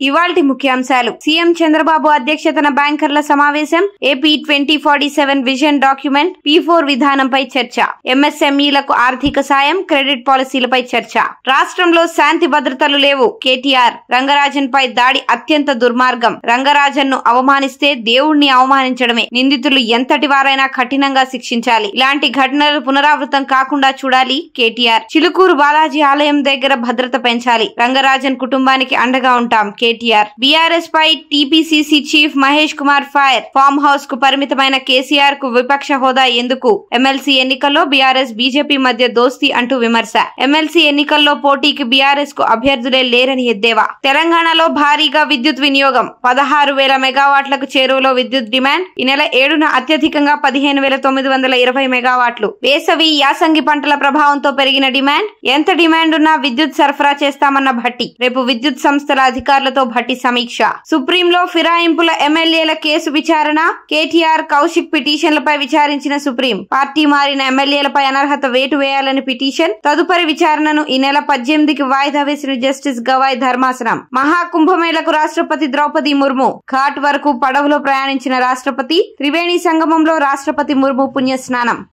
ఇవాల్టి ముఖ్యాంశాలు. సీఎం చంద్రబాబు అధ్యక్షతన బ్యాంకర్ల సమావేశం. ఏపీ 2047 విజన్ డాక్యుమెంట్, P4 విధానంపై చర్చ. ఎంఎస్ఎంఈలకు ఆర్థిక సాయం, క్రెడిట్ పాలసీలపై చర్చ. రాష్ట్రంలో శాంతి భద్రతలు లేవు. కేటీఆర్. రంగరాజన్ పై దాడి అత్యంత దుర్మార్గం. రంగరాజన్ ను అవమానిస్తే దేవుణ్ణి అవమానించడమే. నిందితులు ఎంతటి వారైనా కఠినంగా శిక్షించాలి. ఇలాంటి ఘటనలు పునరావృతం కాకుండా చూడాలి. కేటీఆర్. చిలుకూరు బాలాజీ ఆలయం దగ్గర భద్రత పెంచాలి. రంగరాజన్ కుటుంబానికి అండగా ఉంటాం. కేటీఆర్. బీఆర్ఎస్ పై TPCC chief Mahesh Kumar fire. Farm house కు పరిమితమైన కేసీఆర్ కు విపక్ష హోదా ఎందుకు? ఎమ్మెల్సీ ఎన్నికల్లో బీఆర్ఎస్ బీజేపీ మధ్య దోస్తీ అంటూ విమర్శ. ఎమ్మెల్సీ ఎన్నికల్లో పోటీకి బీఆర్ఎస్ కు అభ్యర్థులే లేరని ఎద్దేవా. తెలంగాణలో భారీగా విద్యుత్ వినియోగం. 16,000 మెగావాట్లకు చేరువలో విద్యుత్ డిమాండ్. ఈ నెల 7న అత్యధికంగా 15,920 మెగావాట్లు. వేసవి, యాసంగి పంటల ప్రభావంతో పెరిగిన డిమాండ్. ఎంత డిమాండ్ ఉన్నా విద్యుత్ సరఫరా చేస్తామన్న భట్టి. రేపు విద్యుత్ సంస్థల అధికారులతో భట్టి సమీక్ష. సుప్రీంలో ఫిరాయింపుల ఎమ్మెల్యేల కేసు విచారణ. కేటీఆర్, కౌశిక్ పిటిషన్లపై విచారించిన సుప్రీం. పార్టీ మారిన ఎమ్మెల్యేలపై అనర్హత వేటు వేయాలని పిటిషన్. తదుపరి విచారణను ఈ నెల 18కి వాయిదా వేసిన జస్టిస్ గవాయ్ ధర్మాసనం. మహాకుంభమేళకు రాష్ట్రపతి ద్రౌపది ముర్ము. ఘాట్ వరకు పడవలో ప్రయాణించిన రాష్ట్రపతి. త్రివేణి సంగమంలో రాష్ట్రపతి ముర్ము పుణ్యస్నానం.